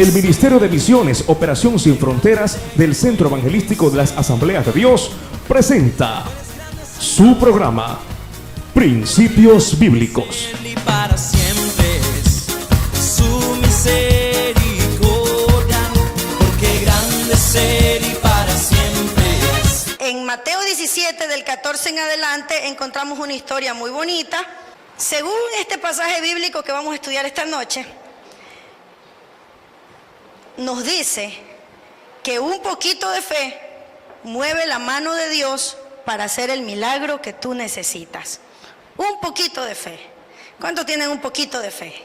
El Ministerio de Misiones, Operación Sin Fronteras del Centro Evangelístico de las Asambleas de Dios presenta su programa Principios Bíblicos. Y para siempre es su misericordia, porque grande es Él y para siempre es. En Mateo 17, del 14 en adelante, encontramos una historia muy bonita. Según este pasaje bíblico que vamos a estudiar esta noche, nos dice que un poquito de fe mueve la mano de Dios para hacer el milagro que tú necesitas. Un poquito de fe. ¿Cuántos tienen un poquito de fe?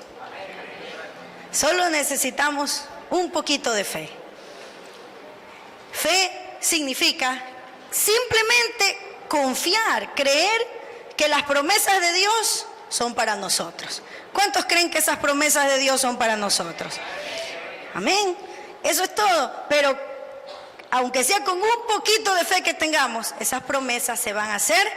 Solo necesitamos un poquito de fe. Fe significa simplemente confiar, creer que las promesas de Dios son para nosotros. ¿Cuántos creen que esas promesas de Dios son para nosotros? Amén. Eso es todo. Pero aunque sea con un poquito de fe que tengamos, esas promesas se van a hacer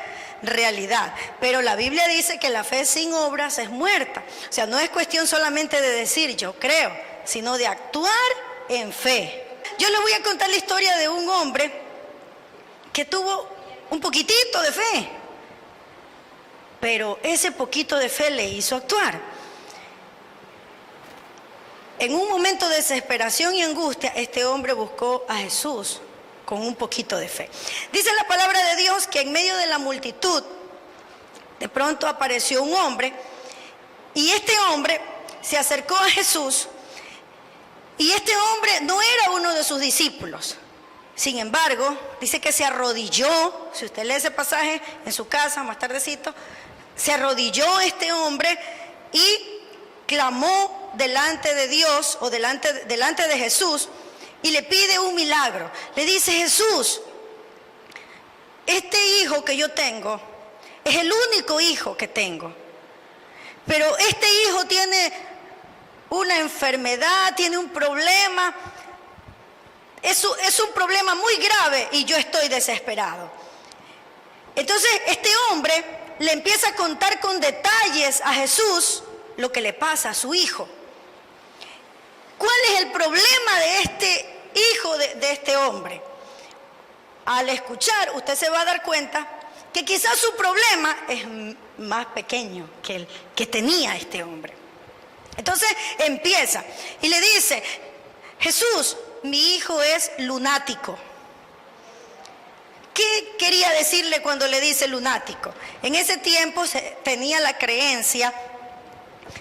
realidad. Pero la Biblia dice que la fe sin obras es muerta. O sea, no es cuestión solamente de decir yo creo, sino de actuar en fe. Yo les voy a contar la historia de un hombre que tuvo un poquitito de fe, pero ese poquito de fe le hizo actuar. En un momento de desesperación y angustia, este hombre buscó a Jesús con un poquito de fe. Dice la palabra de Dios que en medio de la multitud, de pronto apareció un hombre, y este hombre se acercó a Jesús, y este hombre no era uno de sus discípulos. Sin embargo, dice que se arrodilló. Si usted lee ese pasaje en su casa más tardecito, se arrodilló este hombre y clamó delante de Dios o delante de Jesús y le pide un milagro. Le dice: Jesús, este hijo que yo tengo es el único hijo que tengo, pero este hijo tiene una enfermedad, tiene un problema, es un problema muy grave y yo estoy desesperado. Entonces este hombre le empieza a contar con detalles a Jesús lo que le pasa a su hijo. ¿Cuál es el problema de este hijo de este hombre? Al escuchar, usted se va a dar cuenta que quizás su problema es más pequeño que el que tenía este hombre. Entonces empieza y le dice: Jesús, mi hijo es lunático. ¿Qué quería decirle cuando le dice lunático? En ese tiempo se tenía la creencia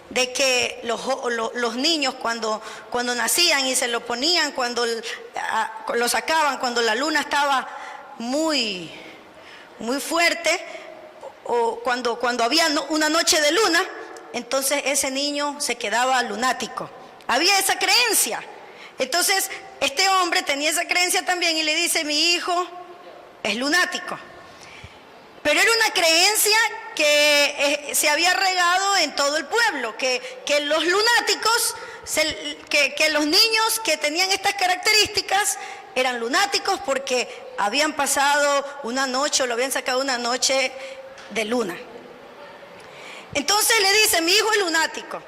de que los niños cuando nacían y se lo ponían, cuando lo sacaban, cuando la luna estaba muy, muy fuerte, o cuando había una noche de luna, entonces ese niño se quedaba lunático. Había esa creencia. Entonces este hombre tenía esa creencia también y le dice: mi hijo es lunático. Pero era una creencia que se había regado en todo el pueblo, que los lunáticos, que los niños que tenían estas características eran lunáticos porque habían pasado una noche o lo habían sacado una noche de luna. Entonces le dice: mi hijo es lunático.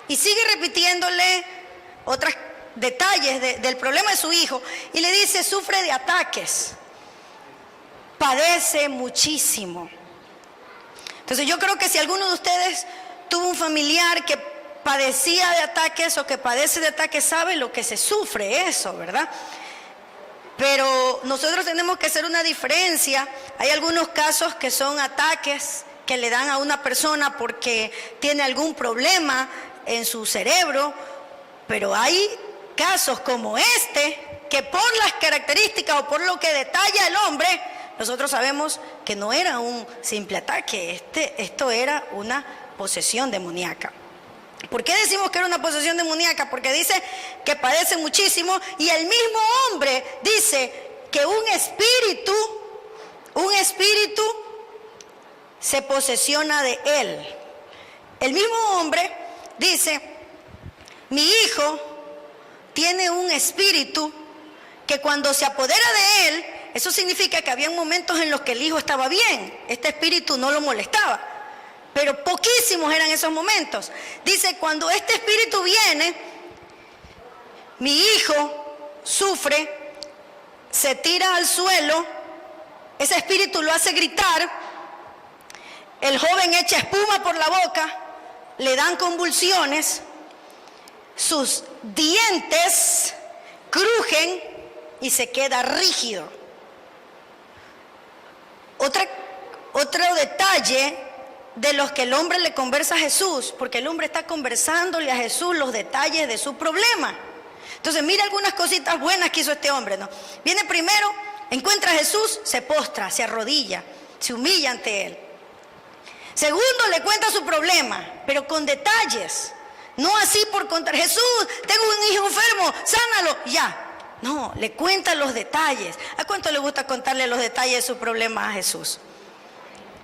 Y sigue repitiéndole otros detalles del problema de su hijo. Y le dice: sufre de ataques, padece muchísimo. Entonces yo creo que si alguno de ustedes tuvo un familiar que padecía de ataques o que padece de ataques, sabe lo que se sufre eso, ¿verdad? Pero nosotros tenemos que hacer una diferencia. Hay algunos casos que son ataques que le dan a una persona porque tiene algún problema en su cerebro, pero hay casos como este que por las características o por lo que detalla el hombre, nosotros sabemos que no era un simple ataque, esto era una posesión demoníaca. ¿Por qué decimos que era una posesión demoníaca? Porque dice que padece muchísimo, y el mismo hombre dice que un espíritu se posesiona de él. El mismo hombre dice: mi hijo tiene un espíritu que cuando se apodera de él, eso significa que había momentos en los que el hijo estaba bien, este espíritu no lo molestaba, pero poquísimos eran esos momentos. Dice: cuando este espíritu viene, mi hijo sufre, se tira al suelo, ese espíritu lo hace gritar, el joven echa espuma por la boca, le dan convulsiones, sus dientes crujen y se queda rígido. Otro detalle de los que el hombre le conversa a Jesús, porque el hombre está conversándole a Jesús los detalles de su problema. Entonces mira algunas cositas buenas que hizo este hombre, ¿no? Viene primero, encuentra a Jesús, se postra, se arrodilla, se humilla ante él. Segundo, le cuenta su problema, pero con detalles, no así por contar: Jesús, tengo un hijo enfermo, sánalo, ya. No, le cuenta los detalles. ¿A cuánto le gusta contarle los detalles de su problema a Jesús?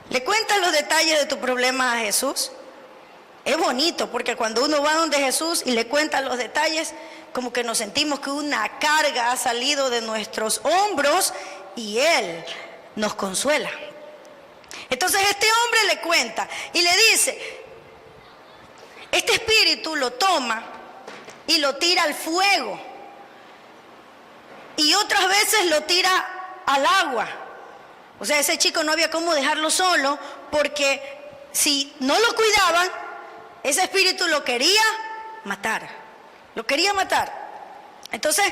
¿Le cuentas los detalles de tu problema a Jesús? Es bonito, porque cuando uno va donde Jesús y le cuenta los detalles, como que nos sentimos que una carga ha salido de nuestros hombros y Él nos consuela. Entonces este hombre le cuenta y le dice, este espíritu lo toma y lo tira al fuego, y otras veces lo tira al agua. O sea, ese chico no había cómo dejarlo solo, porque si no lo cuidaban, ese espíritu lo quería matar. Lo quería matar. Entonces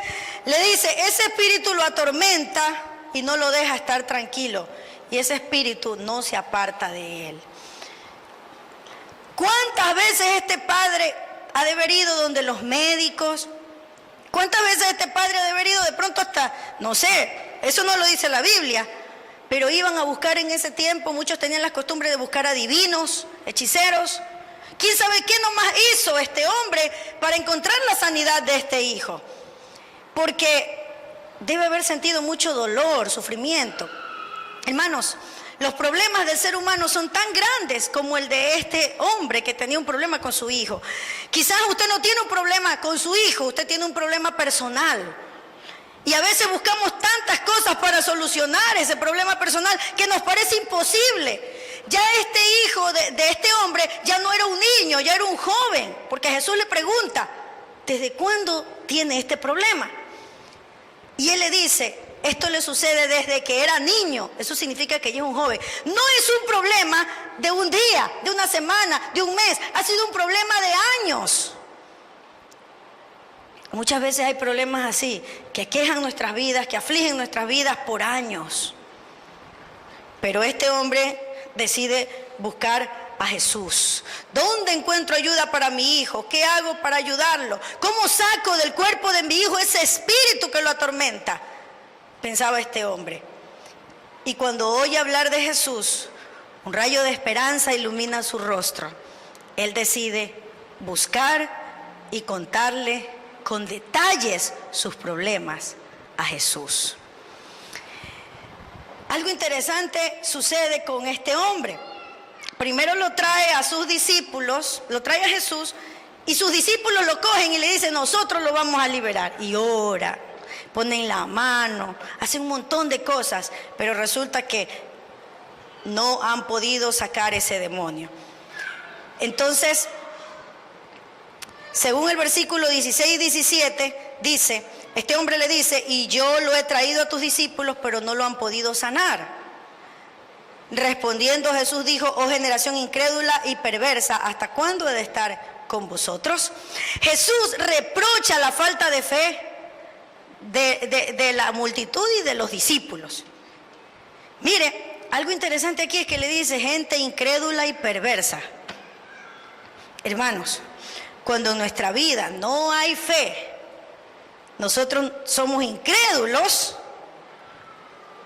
le dice, ese espíritu lo atormenta y no lo deja estar tranquilo. Y ese espíritu no se aparta de él. ¿Cuántas veces este padre ha de haber ido donde los médicos? ¿Cuántas veces este padre ha de haber ido de pronto hasta, no sé, eso no lo dice la Biblia, pero iban a buscar en ese tiempo, muchos tenían la costumbre de buscar adivinos, hechiceros? ¿Quién sabe qué nomás hizo este hombre para encontrar la sanidad de este hijo? Porque debe haber sentido mucho dolor, sufrimiento. Hermanos, los problemas del ser humano son tan grandes como el de este hombre que tenía un problema con su hijo. Quizás usted no tiene un problema con su hijo, usted tiene un problema personal. Y a veces buscamos tantas cosas para solucionar ese problema personal que nos parece imposible. Ya este hijo de este hombre ya no era un niño, ya era un joven, porque Jesús le pregunta, ¿desde cuándo tiene este problema? Y él le dice, esto le sucede desde que era niño. Eso significa que ella es un joven. No es un problema de un día, de una semana, de un mes. Ha sido un problema de años. Muchas veces hay problemas así, que aquejan nuestras vidas, que afligen nuestras vidas por años. Pero este hombre decide buscar a Jesús. ¿Dónde encuentro ayuda para mi hijo? ¿Qué hago para ayudarlo? ¿Cómo saco del cuerpo de mi hijo ese espíritu que lo atormenta? Pensaba este hombre. Y cuando oye hablar de Jesús, un rayo de esperanza ilumina su rostro. Él decide buscar y contarle con detalles sus problemas a Jesús. Algo interesante sucede con este hombre. Primero lo trae a sus discípulos, lo trae a Jesús, y sus discípulos lo cogen y le dicen, nosotros lo vamos a liberar. Y ora, ponen la mano, hacen un montón de cosas, pero resulta que no han podido sacar ese demonio. Entonces, según el versículo 16 y 17, dice, este hombre le dice, y yo lo he traído a tus discípulos, pero no lo han podido sanar. Respondiendo Jesús dijo, oh generación incrédula y perversa, ¿hasta cuándo he de estar con vosotros? Jesús reprocha la falta de fe de la multitud y de los discípulos. Mire, algo interesante aquí es que le dice gente incrédula y perversa. Hermanos, cuando en nuestra vida no hay fe, nosotros somos incrédulos,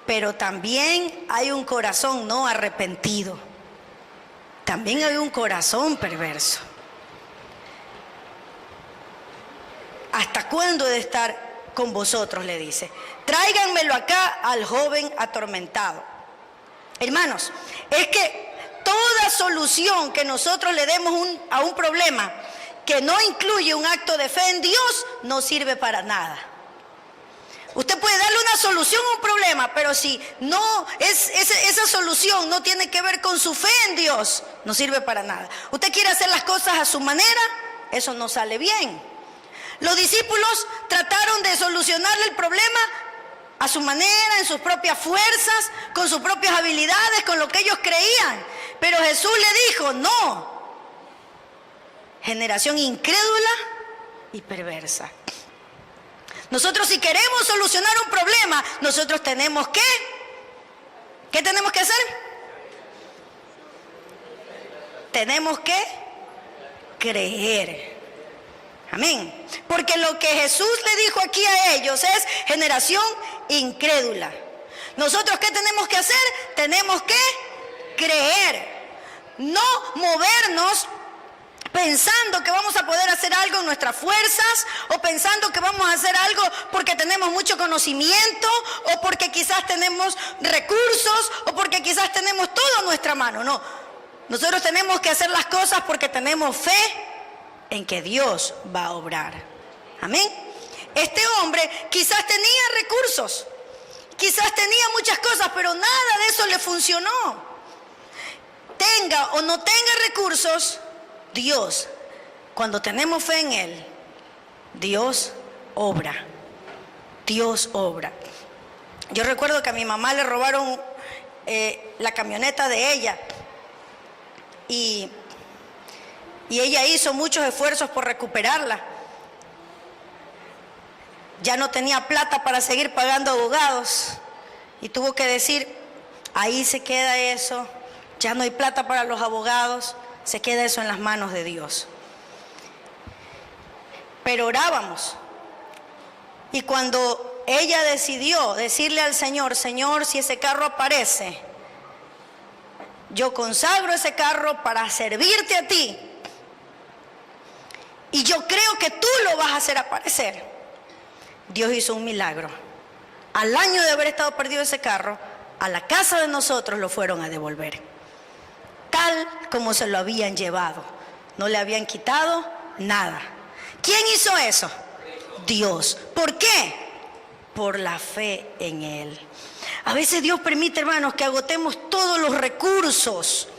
pero también hay un corazón no arrepentido. También hay un corazón perverso. ¿Hasta cuándo he de estar con vosotros? Le dice. Tráiganmelo acá al joven atormentado. Hermanos, es que toda solución que nosotros le demos a un problema que no incluye un acto de fe en Dios, no sirve para nada. Usted puede darle una solución a un problema, pero si no esa solución no tiene que ver con su fe en Dios, no sirve para nada. Usted quiere hacer las cosas a su manera, eso no sale bien. Los discípulos trataron de solucionarle el problema a su manera, en sus propias fuerzas, con sus propias habilidades, con lo que ellos creían. Pero Jesús le dijo, no. Generación incrédula y perversa. Nosotros, si queremos solucionar un problema, nosotros tenemos que, ¿qué tenemos que hacer? Tenemos que creer. Amén. Porque lo que Jesús le dijo aquí a ellos es generación incrédula. Nosotros, ¿qué tenemos que hacer? Tenemos que creer. No movernos pensando que vamos a poder hacer algo en nuestras fuerzas, o pensando que vamos a hacer algo porque tenemos mucho conocimiento, o porque quizás tenemos recursos, o porque quizás tenemos todo a nuestra mano. No, nosotros tenemos que hacer las cosas porque tenemos fe en que Dios va a obrar. Amén. Este hombre quizás tenía recursos, quizás tenía muchas cosas, pero nada de eso le funcionó. Tenga o no tenga recursos, Dios, cuando tenemos fe en Él, Dios obra. Dios obra. Yo recuerdo que a mi mamá le robaron la camioneta de ella, y ella hizo muchos esfuerzos por recuperarla. Ya no tenía plata para seguir pagando abogados y tuvo que decir, ahí se queda eso, ya no hay plata para los abogados, se queda eso en las manos de Dios. Pero orábamos, y cuando ella decidió decirle al Señor, Señor, si ese carro aparece, yo consagro ese carro para servirte a ti, y yo creo que tú lo vas a hacer aparecer. Dios hizo un milagro. Al año de haber estado perdido ese carro, a la casa de nosotros lo fueron a devolver, tal como se lo habían llevado. No le habían quitado nada. ¿Quién hizo eso? Dios. ¿Por qué? Por la fe en Él. A veces Dios permite, hermanos, que agotemos todos los recursos,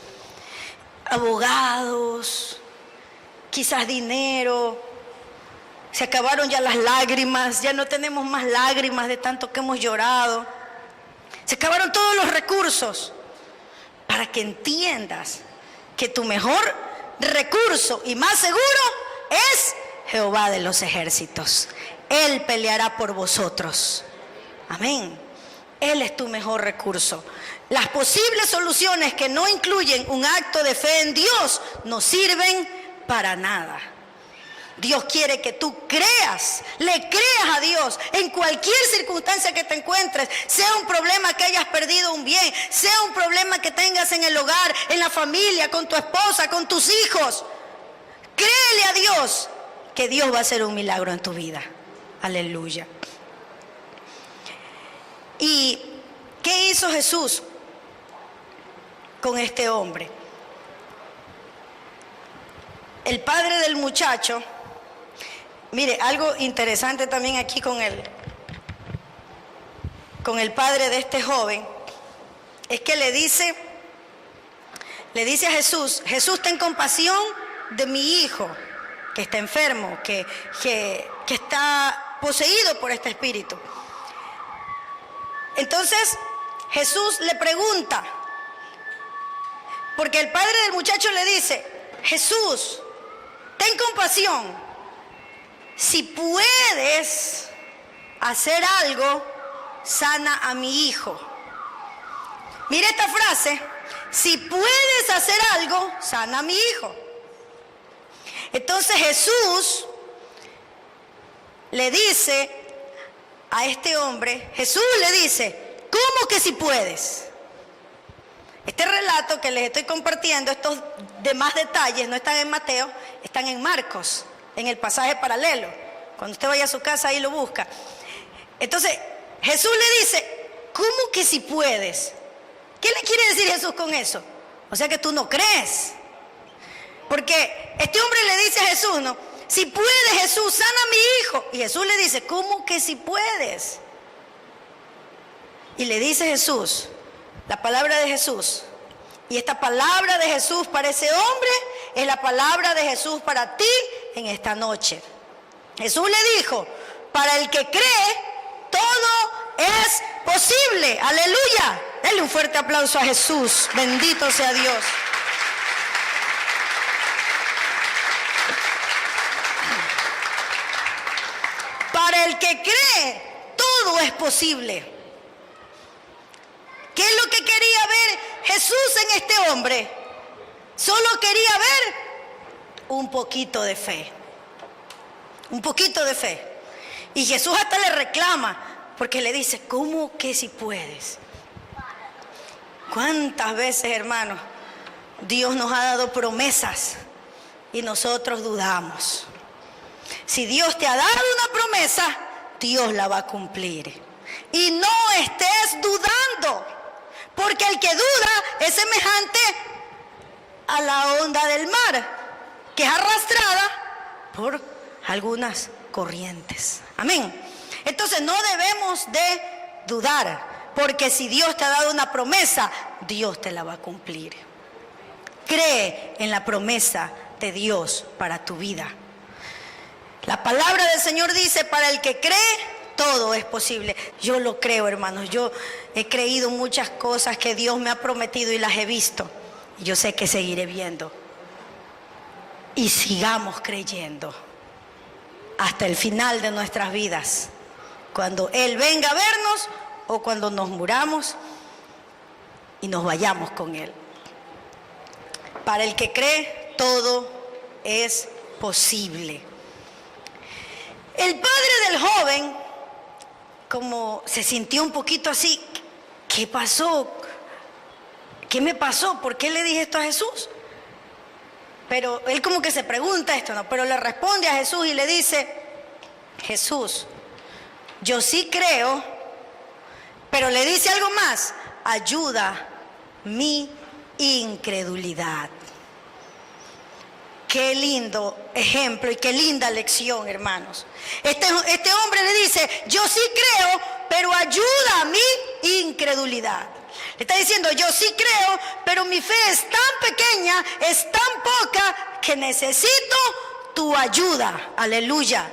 abogados, quizás dinero. Se acabaron ya las lágrimas, ya no tenemos más lágrimas de tanto que hemos llorado. Se acabaron todos los recursos, para que entiendas que tu mejor recurso y más seguro es Jehová de los ejércitos. Él peleará por vosotros. Amén. Él es tu mejor recurso. Las posibles soluciones que no incluyen un acto de fe en Dios no sirven para nada. Dios quiere que tú creas, le creas a Dios en cualquier circunstancia que te encuentres, sea un problema que hayas perdido un bien, sea un problema que tengas en el hogar, en la familia, con tu esposa, con tus hijos. Créele a Dios que Dios va a hacer un milagro en tu vida. Aleluya. ¿Y qué hizo Jesús con este hombre? El padre del muchacho, mire, algo interesante también aquí con el padre de este joven, es que le dice a Jesús, Jesús, ten compasión de mi hijo, que está enfermo, que está poseído por este espíritu. Entonces Jesús le pregunta, porque el padre del muchacho le dice, Jesús, ten compasión, si puedes hacer algo, sana a mi hijo. Mira esta frase, si puedes hacer algo, sana a mi hijo. Entonces Jesús le dice a este hombre, Jesús le dice, ¿cómo que si puedes? Este relato que les estoy compartiendo, estos demás detalles, no están en Mateo, están en Marcos, en el pasaje paralelo. Cuando usted vaya a su casa, ahí lo busca. Entonces, Jesús le dice, ¿cómo que si puedes? ¿Qué le quiere decir Jesús con eso? O sea que tú no crees. Porque este hombre le dice a Jesús, ¿no? Si puedes, Jesús, sana a mi hijo. Y Jesús le dice, ¿cómo que si puedes? Y le dice Jesús, la palabra de Jesús. Y esta palabra de Jesús para ese hombre es la palabra de Jesús para ti en esta noche. Jesús le dijo, para el que cree, todo es posible. Aleluya. Denle un fuerte aplauso a Jesús. Bendito sea Dios. Para el que cree, todo es posible. ¿Qué es lo que quería ver Jesús en este hombre? Solo quería ver un poquito de fe. Un poquito de fe. Y Jesús hasta le reclama, porque le dice, ¿cómo que si puedes? ¿Cuántas veces, hermanos, Dios nos ha dado promesas y nosotros dudamos? Si Dios te ha dado una promesa, Dios la va a cumplir. Y no estés dudando, porque el que duda es semejante a la onda del mar, que es arrastrada por algunas corrientes. Amén. Entonces no debemos de dudar, porque si Dios te ha dado una promesa, Dios te la va a cumplir. Cree en la promesa de Dios para tu vida. La palabra del Señor dice, para el que cree, todo es posible. Yo lo creo, hermanos. Yo he creído muchas cosas que Dios me ha prometido y las he visto. Yo sé que seguiré viendo. Y sigamos creyendo hasta el final de nuestras vidas. Cuando Él venga a vernos o cuando nos muramos y nos vayamos con Él. Para el que cree, todo es posible. El padre del joven, como se sintió un poquito así, ¿qué pasó? ¿Qué me pasó? ¿Por qué le dije esto a Jesús? Pero él como que se pregunta esto, ¿no? Pero le responde a Jesús y le dice, Jesús, yo sí creo, pero le dice algo más, ayuda mi incredulidad. Qué lindo ejemplo y qué linda lección, hermanos. Este hombre le dice, yo sí creo, pero ayuda a mi incredulidad. Le está diciendo, yo sí creo, pero mi fe es tan pequeña, es tan poca, que necesito tu ayuda. Aleluya.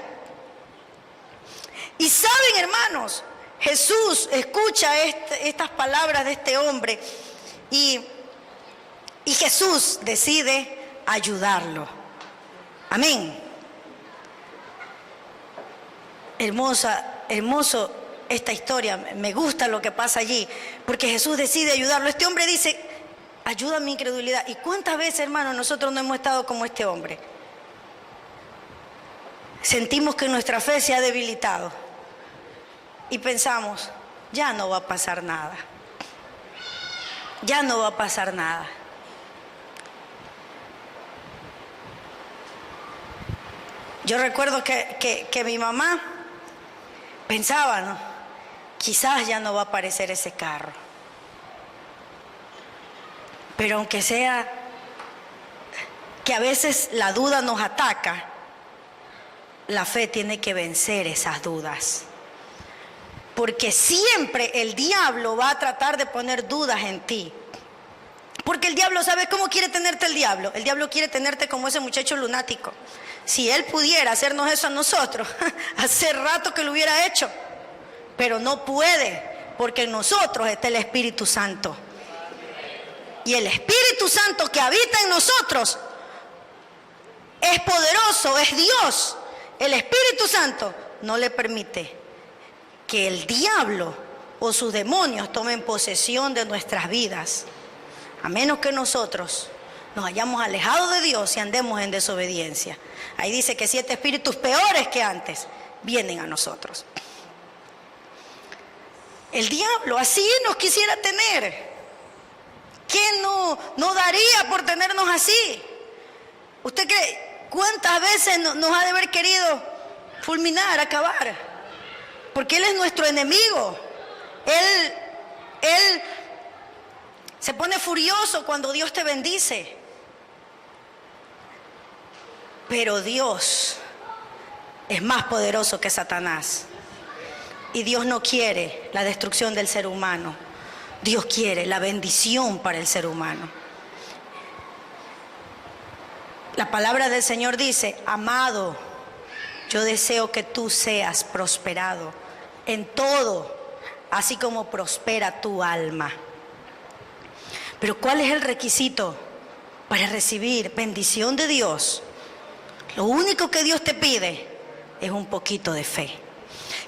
Y saben, hermanos, Jesús escucha estas palabras de este hombre y Jesús decide ayudarlo. Amén. Hermoso esta historia. Me gusta lo que pasa allí, porque Jesús decide ayudarlo. Este hombre dice, ayuda a mi incredulidad. ¿Y cuántas veces, hermanos, nosotros no hemos estado como este hombre? Sentimos que nuestra fe se ha debilitado y pensamos, ya no va a pasar nada. Ya no va a pasar nada. Yo recuerdo que mi mamá pensaba, ¿no? Quizás ya no va a aparecer ese carro. Pero aunque sea que a veces la duda nos ataca, la fe tiene que vencer esas dudas. Porque siempre el diablo va a tratar de poner dudas en ti. Porque el diablo, ¿sabes cómo quiere tenerte el diablo? El diablo quiere tenerte como ese muchacho lunático. Si él pudiera hacernos eso a nosotros, hace rato que lo hubiera hecho. Pero no puede, porque en nosotros está el Espíritu Santo. Y el Espíritu Santo que habita en nosotros es poderoso, es Dios. El Espíritu Santo no le permite que el diablo o sus demonios tomen posesión de nuestras vidas, a menos que nosotros nos hayamos alejado de Dios y andemos en desobediencia. Ahí dice que 7 espíritus peores que antes vienen a nosotros. El diablo así nos quisiera tener. ¿Quién no daría por tenernos así? ¿Usted cree cuántas veces nos ha de haber querido fulminar, acabar? Porque Él es nuestro enemigo. Él se pone furioso cuando Dios te bendice. Pero Dios es más poderoso que Satanás. Y Dios no quiere la destrucción del ser humano. Dios quiere la bendición para el ser humano. La palabra del Señor dice, amado, yo deseo que tú seas prosperado en todo, así como prospera tu alma. Pero ¿cuál es el requisito para recibir bendición de Dios? Lo único que Dios te pide es un poquito de fe.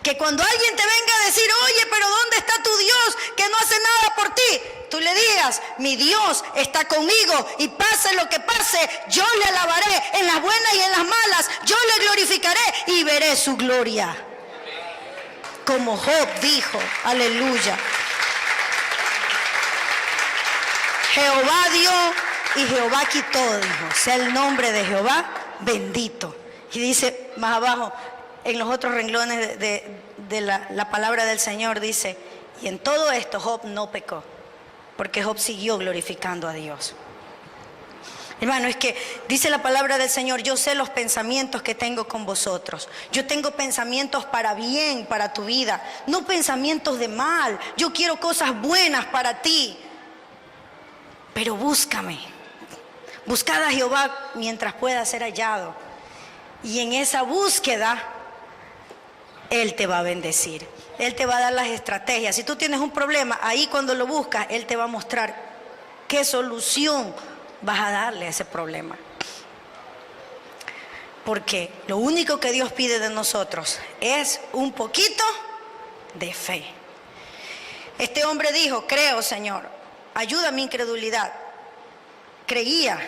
Que cuando alguien te venga a decir, oye, pero ¿dónde está tu Dios que no hace nada por ti? Tú le digas, mi Dios está conmigo y pase lo que pase, yo le alabaré en las buenas y en las malas, yo le glorificaré y veré su gloria. Como Job dijo, aleluya. Jehová dio y Jehová quitó, dijo, sea el nombre de Jehová bendito. Y dice más abajo, en los otros renglones de la palabra del Señor, dice, y en todo esto Job no pecó, porque Job siguió glorificando a Dios. Hermano, es que dice la palabra del Señor, yo sé los pensamientos que tengo con vosotros. Yo tengo pensamientos para bien, para tu vida, no pensamientos de mal. Yo quiero cosas buenas para ti. Pero búscame. Buscad a Jehová mientras pueda ser hallado. Y en esa búsqueda, Él te va a bendecir. Él te va a dar las estrategias. Si tú tienes un problema, ahí cuando lo buscas, Él te va a mostrar qué solución vas a darle a ese problema. Porque lo único que Dios pide de nosotros es un poquito de fe. Este hombre dijo, creo, Señor, ayuda a mi incredulidad. Creía,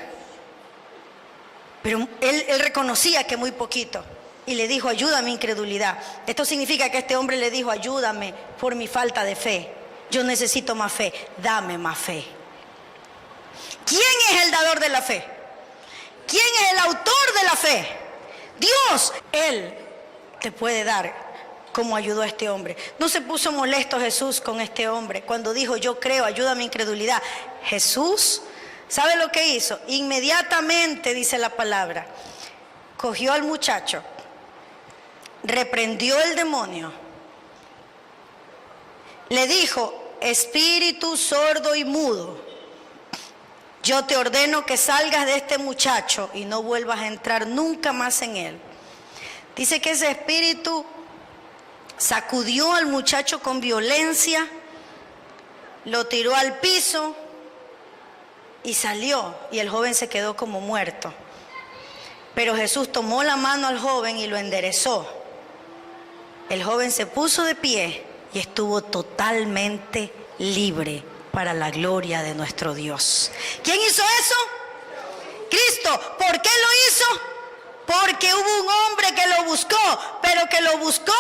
pero él reconocía que muy poquito. Y le dijo, ayuda a mi incredulidad. Esto significa que este hombre le dijo, ayúdame por mi falta de fe. Yo necesito más fe, dame más fe. ¿Quién es el dador de la fe? ¿Quién es el autor de la fe? Dios. Él te puede dar como ayudó a este hombre. No se puso molesto Jesús con este hombre cuando dijo, yo creo, ayuda a mi incredulidad. Jesús, ¿sabe lo que hizo? Inmediatamente, dice la palabra, cogió al muchacho, reprendió el demonio, le dijo, espíritu sordo y mudo, yo te ordeno que salgas de este muchacho y no vuelvas a entrar nunca más en él. Dice que ese espíritu sacudió al muchacho con violencia, lo tiró al piso y salió, y el joven se quedó como muerto. Pero Jesús tomó la mano al joven y lo enderezó. El joven se puso de pie y estuvo totalmente libre para la gloria de nuestro Dios. ¿Quién hizo eso? Cristo. ¿Por qué lo hizo? Porque hubo un hombre que lo buscó, pero que lo buscó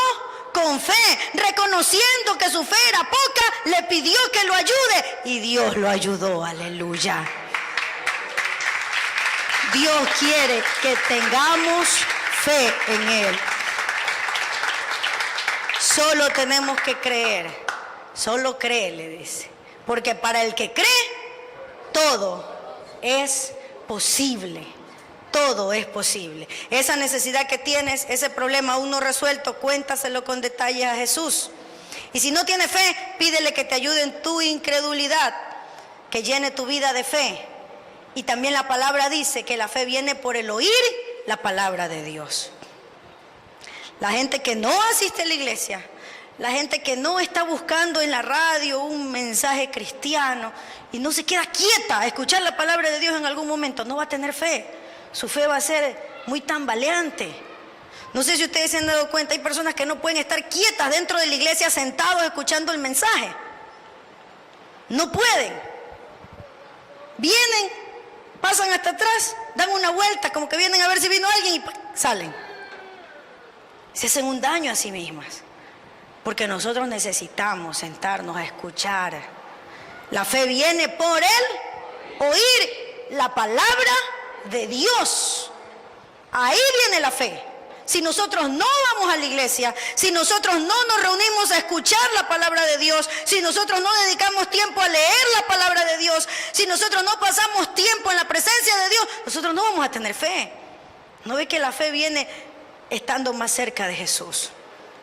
con fe, reconociendo que su fe era poca, le pidió que lo ayude y Dios lo ayudó, aleluya. Dios quiere que tengamos fe en Él. Solo tenemos que creer, solo cree, le dice. Porque para el que cree, todo es posible. Todo es posible. Esa necesidad que tienes, ese problema aún no resuelto, cuéntaselo con detalle a Jesús. Y si no tienes fe, pídele que te ayude en tu incredulidad, que llene tu vida de fe. Y también la palabra dice que la fe viene por el oír la palabra de Dios. La gente que no asiste a la iglesia, la gente que no está buscando en la radio un mensaje cristiano y no se queda quieta a escuchar la palabra de Dios en algún momento, no va a tener fe. Su fe va a ser muy tambaleante. No sé si ustedes se han dado cuenta, hay personas que no pueden estar quietas dentro de la iglesia sentados escuchando el mensaje. No pueden. Vienen, pasan hasta atrás, dan una vuelta, como que vienen a ver si vino alguien y salen. Se hacen un daño a sí mismas. Porque nosotros necesitamos sentarnos a escuchar. La fe viene por el oír la palabra de Dios. Ahí viene la fe. Si nosotros no vamos a la iglesia, si nosotros no nos reunimos a escuchar la palabra de Dios, si nosotros no dedicamos tiempo a leer la palabra de Dios, si nosotros no pasamos tiempo en la presencia de Dios, nosotros no vamos a tener fe. ¿No ve que la fe viene estando más cerca de Jesús?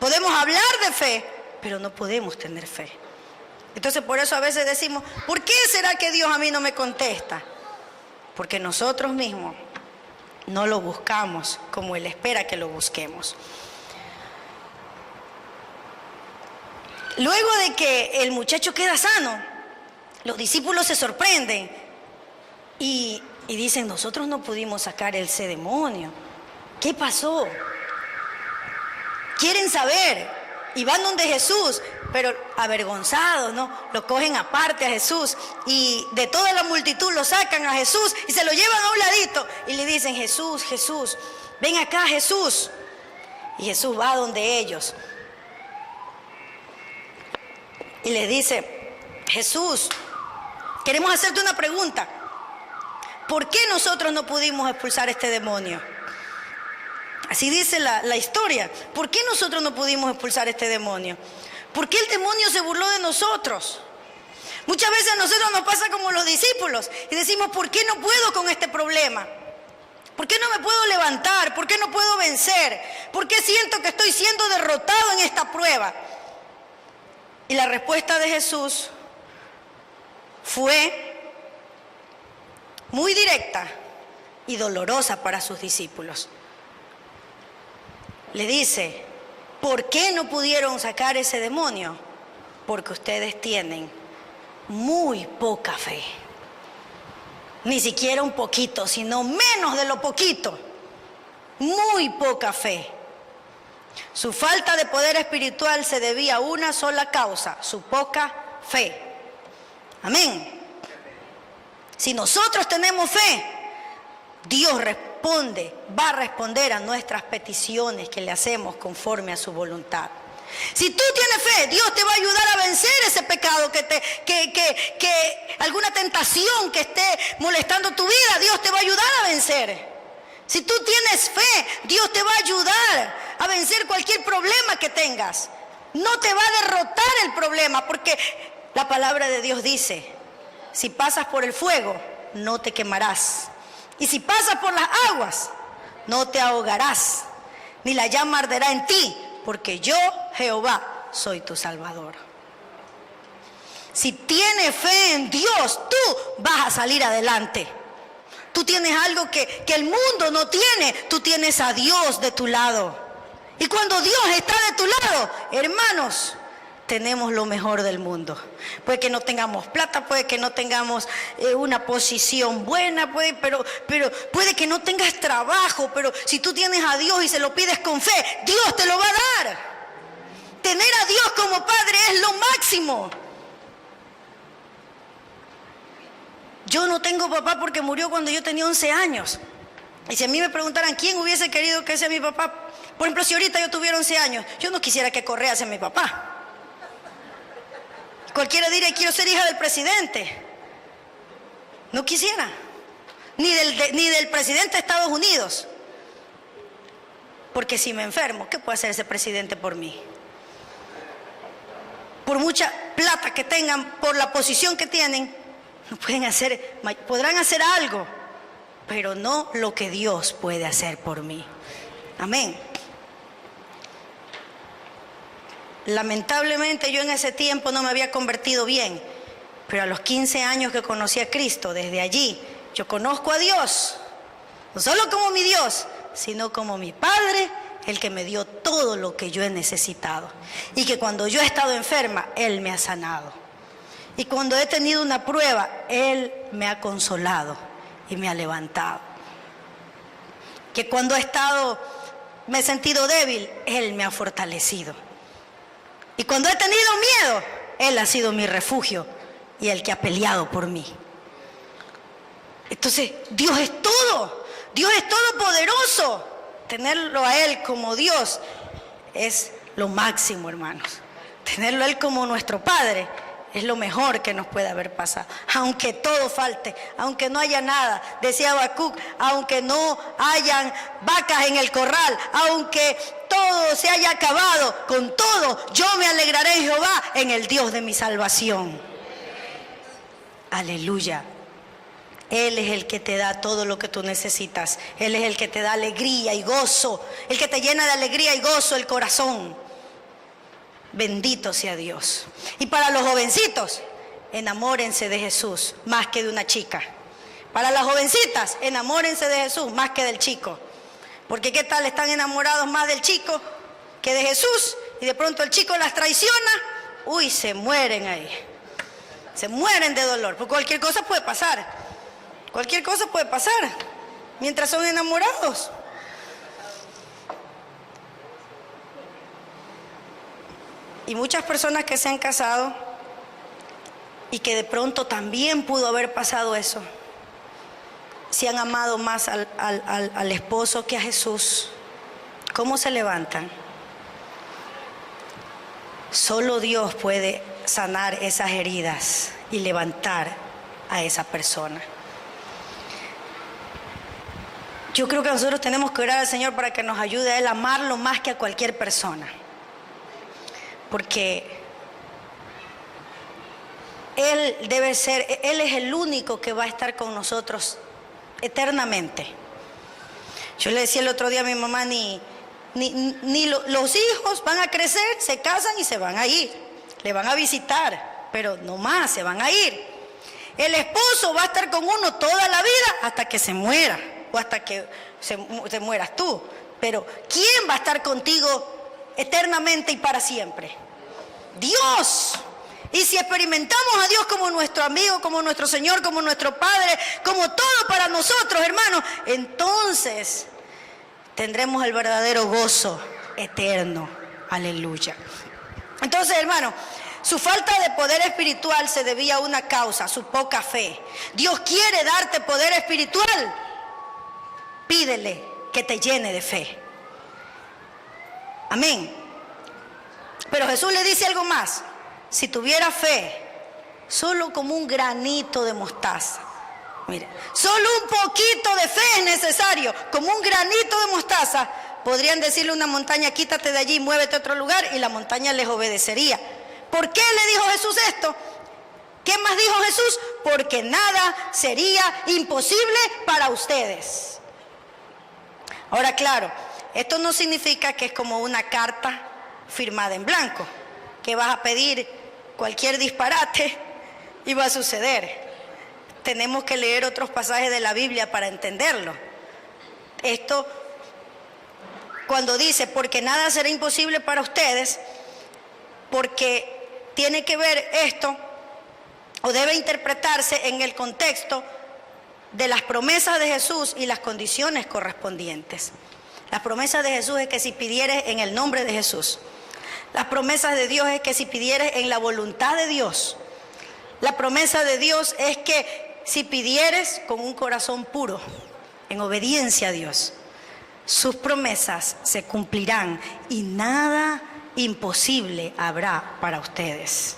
Podemos hablar de fe, pero no podemos tener fe. Entonces por eso a veces decimos, ¿por qué será que Dios a mí no me contesta? Porque nosotros mismos no lo buscamos como Él espera que lo busquemos. Luego de que el muchacho queda sano, los discípulos se sorprenden y dicen, nosotros no pudimos sacar ese demonio. ¿Qué pasó? Quieren saber y van donde Jesús, pero avergonzados, ¿no? Lo cogen aparte a Jesús y de toda la multitud lo sacan a Jesús y se lo llevan a un ladito y le dicen, Jesús, Jesús, ven acá, Jesús. Y Jesús va donde ellos y les dice, Jesús, queremos hacerte una pregunta. ¿Por qué nosotros no pudimos expulsar este demonio? Así dice la historia. ¿Por qué nosotros no pudimos expulsar este demonio? ¿Por qué el demonio se burló de nosotros? Muchas veces a nosotros nos pasa como los discípulos y decimos, ¿por qué no puedo con este problema? ¿Por qué no me puedo levantar? ¿Por qué no puedo vencer? ¿Por qué siento que estoy siendo derrotado en esta prueba? Y la respuesta de Jesús fue muy directa y dolorosa para sus discípulos. Le dice, ¿por qué no pudieron sacar ese demonio? Porque ustedes tienen muy poca fe. Ni siquiera un poquito, sino menos de lo poquito. Muy poca fe. Su falta de poder espiritual se debía a una sola causa, su poca fe. Amén. Si nosotros tenemos fe, Dios responde, va a responder a nuestras peticiones que le hacemos conforme a su voluntad. Si tú tienes fe, Dios te va a ayudar a vencer ese pecado que alguna tentación que esté molestando tu vida, Dios te va a ayudar a vencer. Si tú tienes fe, Dios te va a ayudar a vencer cualquier problema que tengas. No te va a derrotar el problema, porque la palabra de Dios dice, si pasas por el fuego, no te quemarás. Y si pasas por las aguas, no te ahogarás, ni la llama arderá en ti, porque yo, Jehová, soy tu Salvador. Si tienes fe en Dios, tú vas a salir adelante. Tú tienes algo que el mundo no tiene, tú tienes a Dios de tu lado. Y cuando Dios está de tu lado, hermanos, tenemos lo mejor del mundo. Puede que no tengamos plata, puede que no tengamos una posición buena, pero puede que no tengas trabajo, pero si tú tienes a Dios y se lo pides con fe, Dios te lo va a dar. Tener a Dios como Padre es lo máximo. Yo no tengo papá porque murió cuando yo tenía 11 años. Y si a mí me preguntaran quién hubiese querido que sea mi papá, por ejemplo, si ahorita yo tuviera 11 años, yo no quisiera que Correa sea mi papá. Cualquiera diría, quiero ser hija del presidente. No quisiera. Ni del presidente de Estados Unidos. Porque si me enfermo, ¿qué puede hacer ese presidente por mí? Por mucha plata que tengan, por la posición que tienen, no pueden hacer, podrán hacer algo, pero no lo que Dios puede hacer por mí. Amén. Lamentablemente yo en ese tiempo no me había convertido bien, pero a los 15 años que conocí a Cristo, desde allí yo conozco a Dios, no solo como mi Dios, sino como mi Padre, el que me dio todo lo que yo he necesitado. Y que cuando yo he estado enferma, Él me ha sanado. Y cuando he tenido una prueba, Él me ha consolado y me ha levantado. Que cuando me he sentido débil, Él me ha fortalecido. Y cuando he tenido miedo, Él ha sido mi refugio y el que ha peleado por mí. Entonces, Dios es todo. Dios es todopoderoso. Tenerlo a Él como Dios es lo máximo, hermanos. Tenerlo a Él como nuestro Padre es lo mejor que nos puede haber pasado. Aunque todo falte, aunque no haya nada, decía Habacuc, aunque no hayan vacas en el corral, aunque todo se haya acabado, con todo yo me alegraré en Jehová, en el Dios de mi salvación. Aleluya. Él es el que te da todo lo que tú necesitas. Él es el que te da alegría y gozo, el que te llena de alegría y gozo el corazón. Bendito sea Dios. Y para los jovencitos, enamórense de Jesús más que de una chica, Para las jovencitas, enamórense de Jesús más que del chico. Porque qué tal, están enamorados más del chico que de Jesús, y de pronto el chico las traiciona, uy, se mueren ahí. Se mueren de dolor, porque cualquier cosa puede pasar. Cualquier cosa puede pasar mientras son enamorados. Y muchas personas que se han casado y que de pronto también pudo haber pasado eso, si han amado más al esposo que a Jesús, ¿cómo se levantan? Solo Dios puede sanar esas heridas y levantar a esa persona. Yo creo que nosotros tenemos que orar al Señor para que nos ayude a Él a amarlo más que a cualquier persona. Porque Él es el único que va a estar con nosotros eternamente. Yo le decía el otro día a mi mamá, ni los hijos van a crecer, se casan y se van a ir. Le van a visitar, pero no más, se van a ir. El esposo va a estar con uno toda la vida hasta que se muera, o hasta que te mueras tú. Pero ¿quién va a estar contigo eternamente y para siempre? Dios. Y si experimentamos a Dios como nuestro amigo, como nuestro Señor, como nuestro Padre, como todo para nosotros, hermanos, entonces tendremos el verdadero gozo eterno. Aleluya. Entonces, hermano, su falta de poder espiritual se debía a una causa, su poca fe. Dios quiere darte poder espiritual. Pídele que te llene de fe. Amén. Pero Jesús le dice algo más. Si tuviera fe, solo como un granito de mostaza. Mire, solo un poquito de fe es necesario. Como un granito de mostaza, podrían decirle a una montaña, quítate de allí, muévete a otro lugar, y la montaña les obedecería. ¿Por qué le dijo Jesús esto? ¿Qué más dijo Jesús? Porque nada sería imposible para ustedes. Ahora, claro, esto no significa que es como una carta firmada en blanco, que vas a pedir cualquier disparate y va a suceder. Tenemos que leer otros pasajes de la Biblia para entenderlo. Esto, cuando dice, porque nada será imposible para ustedes, porque tiene que ver esto, o debe interpretarse en el contexto de las promesas de Jesús y las condiciones correspondientes. Las promesas de Jesús es que si pidieres en el nombre de Jesús. Las promesas de Dios es que si pidieres en la voluntad de Dios. La promesa de Dios es que si pidieres con un corazón puro, en obediencia a Dios, sus promesas se cumplirán y nada imposible habrá para ustedes.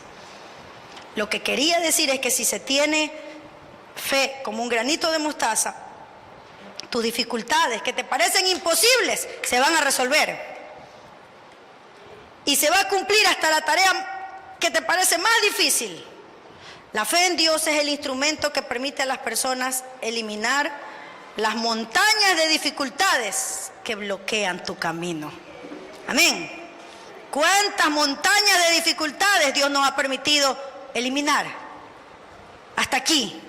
Lo que quería decir es que si se tiene fe como un granito de mostaza, tus dificultades que te parecen imposibles se van a resolver. Y se va a cumplir hasta la tarea que te parece más difícil. La fe en Dios es el instrumento que permite a las personas eliminar las montañas de dificultades que bloquean tu camino. Amén. ¿Cuántas montañas de dificultades Dios nos ha permitido eliminar? Hasta aquí.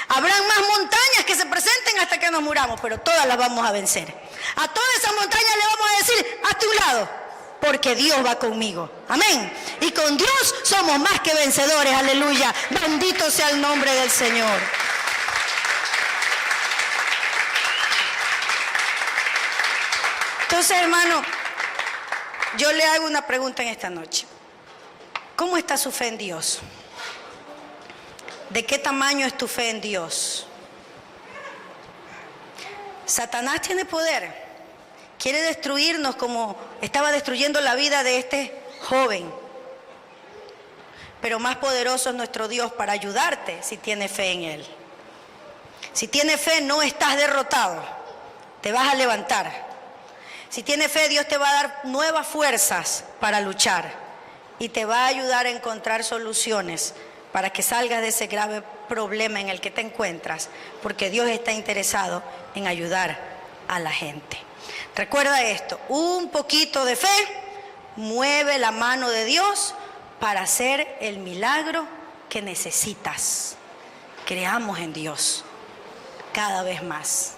Habrán más montañas que se presenten hasta que nos muramos, pero todas las vamos a vencer. A todas esas montañas le vamos a decir, hazte un lado, porque Dios va conmigo. Amén. Y con Dios somos más que vencedores. Aleluya. Bendito sea el nombre del Señor. Entonces, hermano, yo le hago una pregunta en esta noche. ¿Cómo está su fe en Dios? ¿De qué tamaño es tu fe en Dios? Satanás tiene poder. Quiere destruirnos como estaba destruyendo la vida de este joven. Pero más poderoso es nuestro Dios para ayudarte si tienes fe en Él. Si tienes fe, no estás derrotado. Te vas a levantar. Si tienes fe, Dios te va a dar nuevas fuerzas para luchar. Y te va a ayudar a encontrar soluciones para que salgas de ese grave problema en el que te encuentras. Porque Dios está interesado en ayudar a la gente. Recuerda esto, un poquito de fe mueve la mano de Dios para hacer el milagro que necesitas. Creamos en Dios. cada vez más.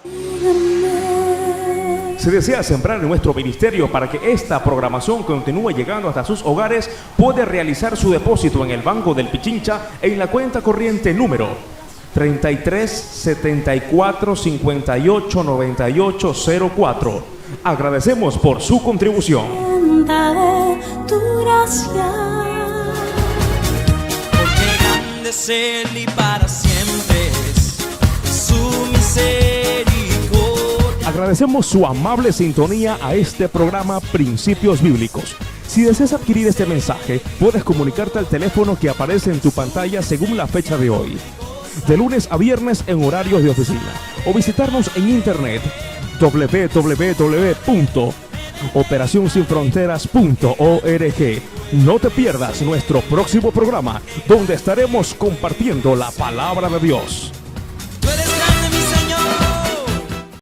Si desea sembrar en nuestro ministerio para que esta programación continúe llegando hasta sus hogares, puede realizar su depósito en el Banco del Pichincha en la cuenta corriente número 33 74 58 98 04. Agradecemos por su contribución. Porque grande es Él y para siempre es su misericordia. Agradecemos su amable sintonía a este programa Principios Bíblicos. Si deseas adquirir este mensaje, puedes comunicarte al teléfono que aparece en tu pantalla según la fecha de hoy, de lunes a viernes en horarios de oficina, o visitarnos en internet www.operacionsinfronteras.org. No te pierdas nuestro próximo programa, donde estaremos compartiendo la palabra de Dios.